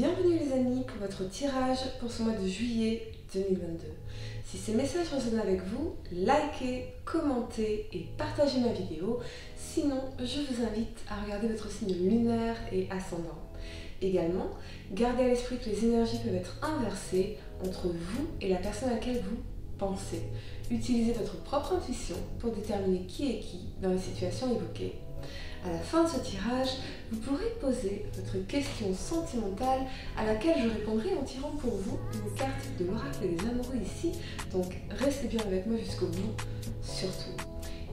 Bienvenue les amis pour votre tirage pour ce mois de juillet 2022. Si ces messages résonnent avec vous, likez, commentez et partagez ma vidéo. Sinon, je vous invite à regarder votre signe lunaire et ascendant. Également, gardez à l'esprit que les énergies peuvent être inversées entre vous et la personne à laquelle vous pensez. Utilisez votre propre intuition pour déterminer qui est qui dans les situations évoquées. À la fin de ce tirage, vous pourrez poser votre question sentimentale à laquelle je répondrai en tirant pour vous une carte de l'oracle des amoureux ici. Donc restez bien avec moi jusqu'au bout, surtout.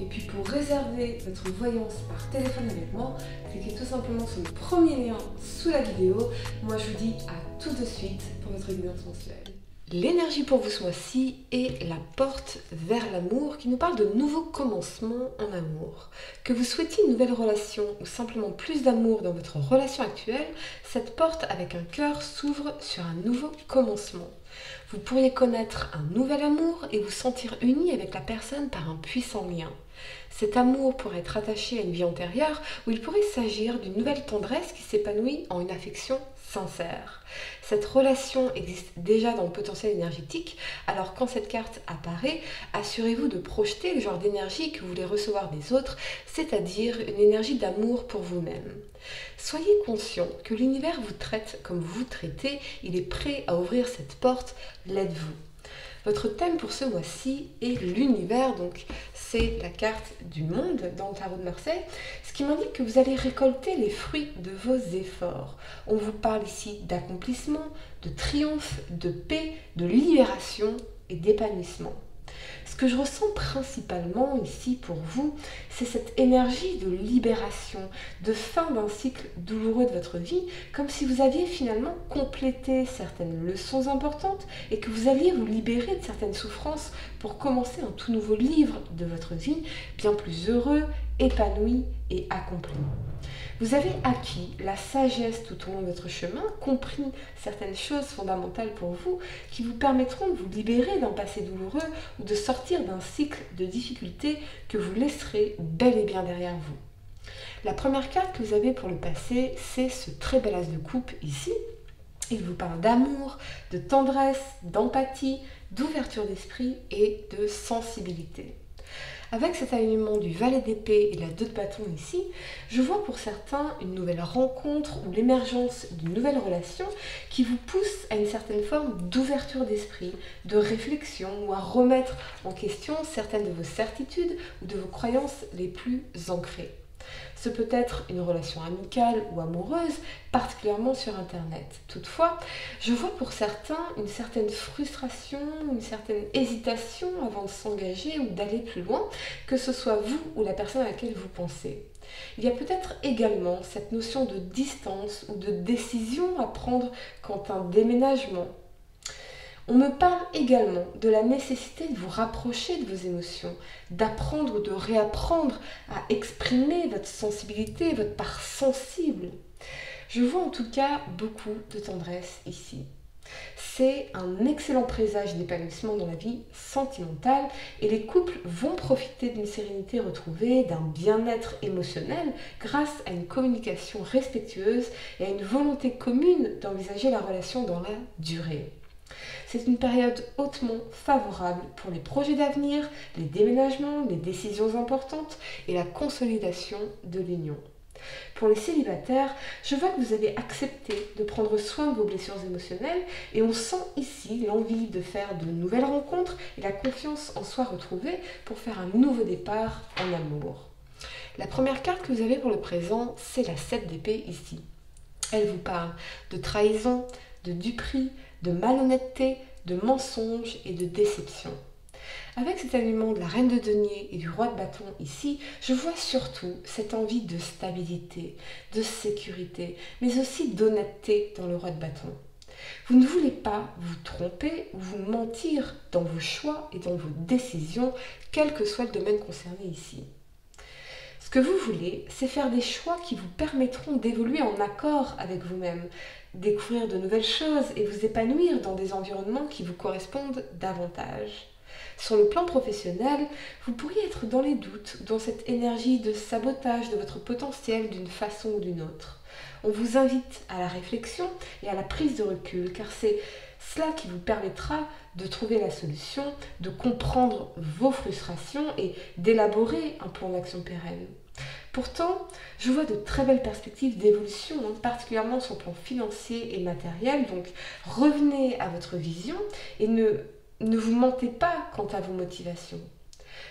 Et puis pour réserver votre voyance par téléphone avec moi, cliquez tout simplement sur le premier lien sous la vidéo. Moi je vous dis à tout de suite pour votre guidance mensuelle. L'énergie pour vous ce mois-ci est la porte vers l'amour qui nous parle de nouveaux commencements en amour. Que vous souhaitiez une nouvelle relation ou simplement plus d'amour dans votre relation actuelle, cette porte avec un cœur s'ouvre sur un nouveau commencement. Vous pourriez connaître un nouvel amour et vous sentir uni avec la personne par un puissant lien. Cet amour pourrait être attaché à une vie antérieure où il pourrait s'agir d'une nouvelle tendresse qui s'épanouit en une affection sincère. Cette relation existe déjà dans le potentiel énergétique, alors quand cette carte apparaît, assurez-vous de projeter le genre d'énergie que vous voulez recevoir des autres, c'est-à-dire une énergie d'amour pour vous-même. Soyez conscient que l'univers vous traite comme vous vous traitez, il est prêt à ouvrir cette porte, l'êtes-vous. Votre thème pour ce mois-ci est l'univers, donc c'est la carte du monde dans le tarot de Marseille, ce qui m'indique que vous allez récolter les fruits de vos efforts. On vous parle ici d'accomplissement, de triomphe, de paix, de libération et d'épanouissement. Ce que je ressens principalement ici pour vous, c'est cette énergie de libération, de fin d'un cycle douloureux de votre vie, comme si vous aviez finalement complété certaines leçons importantes et que vous alliez vous libérer de certaines souffrances pour commencer un tout nouveau livre de votre vie, bien plus heureux, épanoui et accompli. Vous avez acquis la sagesse tout au long de votre chemin, compris certaines choses fondamentales pour vous qui vous permettront de vous libérer d'un passé douloureux ou de sortir d'un cycle de difficultés que vous laisserez bel et bien derrière vous. La première carte que vous avez pour le passé, c'est ce très bel as de coupe ici. Il vous parle d'amour, de tendresse, d'empathie, d'ouverture d'esprit et de sensibilité. Avec cet alignement du valet d'épée et de la 2 de bâton ici, je vois pour certains une nouvelle rencontre ou l'émergence d'une nouvelle relation qui vous pousse à une certaine forme d'ouverture d'esprit, de réflexion ou à remettre en question certaines de vos certitudes ou de vos croyances les plus ancrées. Ce peut être une relation amicale ou amoureuse, particulièrement sur Internet. Toutefois, je vois pour certains une certaine frustration, une certaine hésitation avant de s'engager ou d'aller plus loin, que ce soit vous ou la personne à laquelle vous pensez. Il y a peut-être également cette notion de distance ou de décision à prendre quant à un déménagement. On me parle également de la nécessité de vous rapprocher de vos émotions, d'apprendre ou de réapprendre à exprimer votre sensibilité, votre part sensible. Je vois en tout cas beaucoup de tendresse ici. C'est un excellent présage d'épanouissement dans la vie sentimentale et les couples vont profiter d'une sérénité retrouvée, d'un bien-être émotionnel grâce à une communication respectueuse et à une volonté commune d'envisager la relation dans la durée. C'est une période hautement favorable pour les projets d'avenir, les déménagements, les décisions importantes et la consolidation de l'union. Pour les célibataires, je vois que vous avez accepté de prendre soin de vos blessures émotionnelles et on sent ici l'envie de faire de nouvelles rencontres et la confiance en soi retrouvée pour faire un nouveau départ en amour. La première carte que vous avez pour le présent, c'est la 7 d'épée ici. Elle vous parle de trahison, de duperie, de malhonnêteté, de mensonges et de déception. Avec cet alignement de la reine de denier et du roi de bâton ici, je vois surtout cette envie de stabilité, de sécurité, mais aussi d'honnêteté dans le roi de bâton. Vous ne voulez pas vous tromper ou vous mentir dans vos choix et dans vos décisions, quel que soit le domaine concerné ici. Ce que vous voulez, c'est faire des choix qui vous permettront d'évoluer en accord avec vous-même, découvrir de nouvelles choses et vous épanouir dans des environnements qui vous correspondent davantage. Sur le plan professionnel, vous pourriez être dans les doutes, dans cette énergie de sabotage de votre potentiel d'une façon ou d'une autre. On vous invite à la réflexion et à la prise de recul, car c'est cela qui vous permettra de trouver la solution, de comprendre vos frustrations et d'élaborer un plan d'action pérenne. Pourtant, je vois de très belles perspectives d'évolution, particulièrement sur le plan financier et matériel. Donc, revenez à votre vision et ne vous mentez pas quant à vos motivations.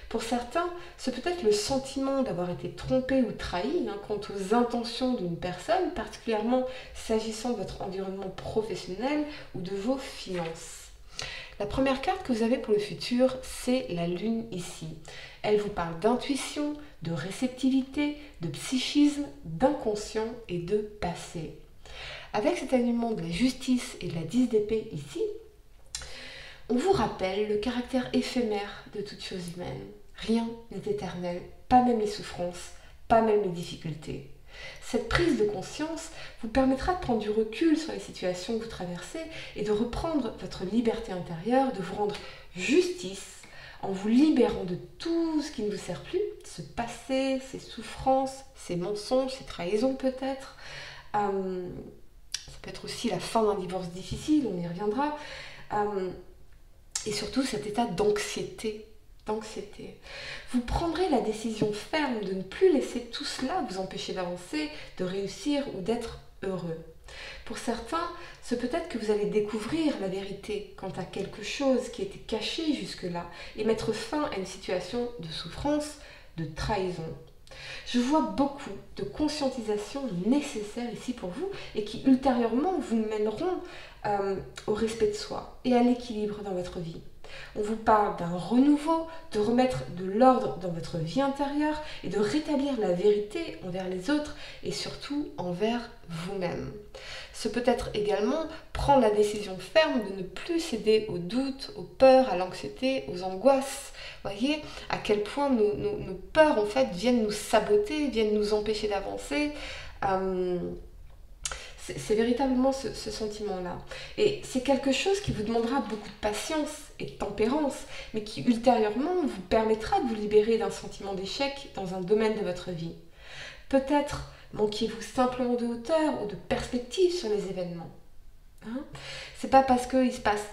Pour certains, c'est peut-être le sentiment d'avoir été trompé ou trahi quant aux intentions d'une personne, particulièrement s'agissant de votre environnement professionnel ou de vos finances. La première carte que vous avez pour le futur, c'est la lune ici. Elle vous parle d'intuition, de réceptivité, de psychisme, d'inconscient et de passé. Avec cet alignement de la justice et de la 10 d'épée ici, on vous rappelle le caractère éphémère de toute chose humaine. Rien n'est éternel, pas même les souffrances, pas même les difficultés. Cette prise de conscience vous permettra de prendre du recul sur les situations que vous traversez et de reprendre votre liberté intérieure, de vous rendre justice en vous libérant de tout ce qui ne vous sert plus, ce passé, ces souffrances, ces mensonges, ces trahisons peut-être. Ça peut être aussi la fin d'un divorce difficile, on y reviendra. Et surtout cet état d'anxiété. Vous prendrez la décision ferme de ne plus laisser tout cela vous empêcher d'avancer, de réussir ou d'être heureux. Pour certains, c'est peut-être que vous allez découvrir la vérité quant à quelque chose qui était caché jusque-là et mettre fin à une situation de souffrance, de trahison. Je vois beaucoup de conscientisation nécessaire ici pour vous et qui ultérieurement vous mèneront au respect de soi et à l'équilibre dans votre vie. On vous parle d'un renouveau, de remettre de l'ordre dans votre vie intérieure et de rétablir la vérité envers les autres et surtout envers vous-même. Ce peut être également prendre la décision ferme de ne plus céder aux doutes, aux peurs, à l'anxiété, aux angoisses. Voyez à quel point nos peurs en fait viennent nous saboter, viennent nous empêcher d'avancer. C'est véritablement ce sentiment-là. Et c'est quelque chose qui vous demandera beaucoup de patience et de tempérance, mais qui ultérieurement vous permettra de vous libérer d'un sentiment d'échec dans un domaine de votre vie. Peut-être manquiez-vous simplement de hauteur ou de perspective sur les événements. C'est pas parce qu'il se passe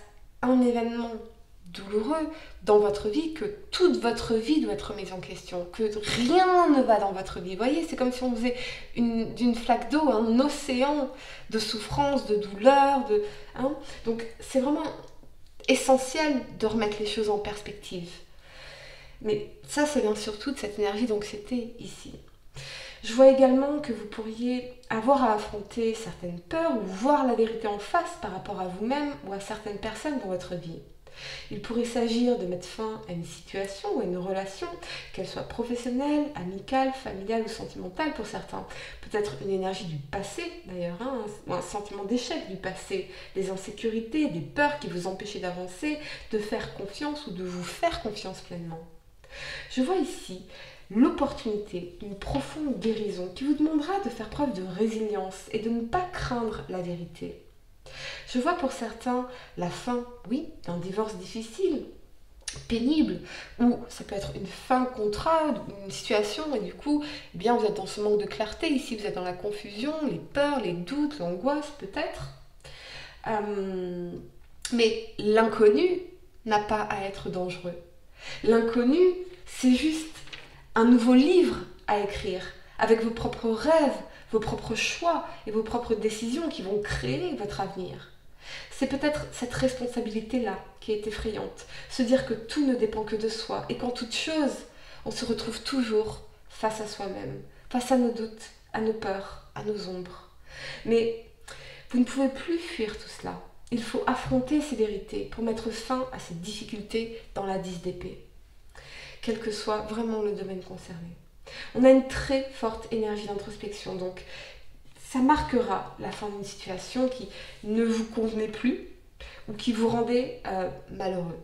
un événement douloureux dans votre vie que toute votre vie doit être remise en question, que rien ne va dans votre vie. Vous voyez, c'est comme si on faisait d'une flaque d'eau un océan de souffrance, de douleur, donc c'est vraiment essentiel de remettre les choses en perspective. Mais ça vient surtout de cette énergie d'anxiété ici. Je vois également que vous pourriez avoir à affronter certaines peurs ou voir la vérité en face par rapport à vous-même ou à certaines personnes dans votre vie. Il pourrait s'agir de mettre fin à une situation ou à une relation, qu'elle soit professionnelle, amicale, familiale ou sentimentale pour certains. Peut-être une énergie du passé d'ailleurs, un sentiment d'échec du passé, des insécurités, des peurs qui vous empêchaient d'avancer, de faire confiance ou de vous faire confiance pleinement. Je vois ici l'opportunité d'une profonde guérison qui vous demandera de faire preuve de résilience et de ne pas craindre la vérité. Je vois pour certains la fin, oui, d'un divorce difficile, pénible, ou ça peut être une fin de contrat, une situation, et du coup, vous êtes dans ce manque de clarté. Ici, vous êtes dans la confusion, les peurs, les doutes, l'angoisse, peut-être. Mais l'inconnu n'a pas à être dangereux. L'inconnu, c'est juste un nouveau livre à écrire, avec vos propres rêves, vos propres choix et vos propres décisions qui vont créer votre avenir. C'est peut-être cette responsabilité-là qui est effrayante, se dire que tout ne dépend que de soi et qu'en toute chose, on se retrouve toujours face à soi-même, face à nos doutes, à nos peurs, à nos ombres. Mais vous ne pouvez plus fuir tout cela. Il faut affronter ces vérités pour mettre fin à ces difficultés dans la 10 d'épée, quel que soit vraiment le domaine concerné. On a une très forte énergie d'introspection, donc ça marquera la fin d'une situation qui ne vous convenait plus ou qui vous rendait malheureux.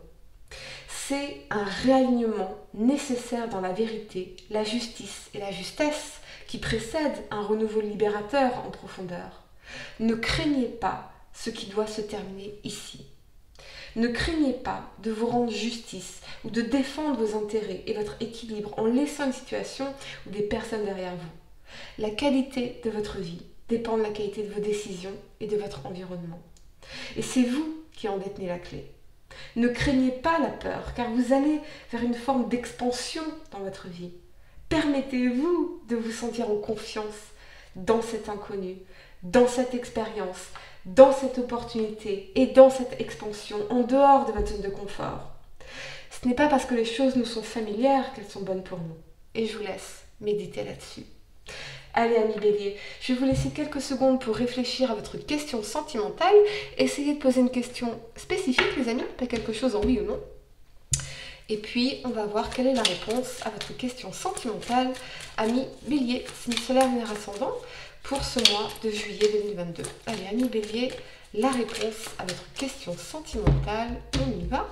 C'est un réalignement nécessaire dans la vérité, la justice et la justesse qui précède un renouveau libérateur en profondeur. Ne craignez pas ce qui doit se terminer ici. Ne craignez pas de vous rendre justice ou de défendre vos intérêts et votre équilibre en laissant une situation ou des personnes derrière vous. La qualité de votre vie dépend de la qualité de vos décisions et de votre environnement. Et c'est vous qui en détenez la clé. Ne craignez pas la peur, car vous allez vers une forme d'expansion dans votre vie. Permettez-vous de vous sentir en confiance dans cet inconnu, dans cette expérience, dans cette opportunité et dans cette expansion en dehors de votre zone de confort. Ce n'est pas parce que les choses nous sont familières qu'elles sont bonnes pour nous. Et je vous laisse méditer là-dessus. Allez, amis Bélier, je vais vous laisser quelques secondes pour réfléchir à votre question sentimentale. Essayez de poser une question spécifique, les amis, pas quelque chose en oui ou non. Et puis, on va voir quelle est la réponse à votre question sentimentale, amis Bélier, signe solaire, lunaire, ascendant, pour ce mois de juillet 2022. Allez, amis Bélier, la réponse à votre question sentimentale, on y va.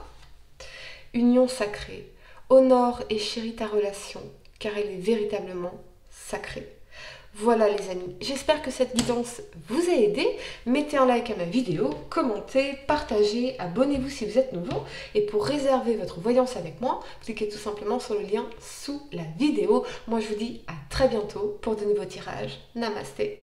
Union sacrée, honore et chéris ta relation, car elle est véritablement sacrée. Voilà les amis, j'espère que cette guidance vous a aidé. Mettez un like à ma vidéo, commentez, partagez, abonnez-vous si vous êtes nouveau. Et pour réserver votre voyance avec moi, cliquez tout simplement sur le lien sous la vidéo. Moi je vous dis à très bientôt pour de nouveaux tirages. Namasté.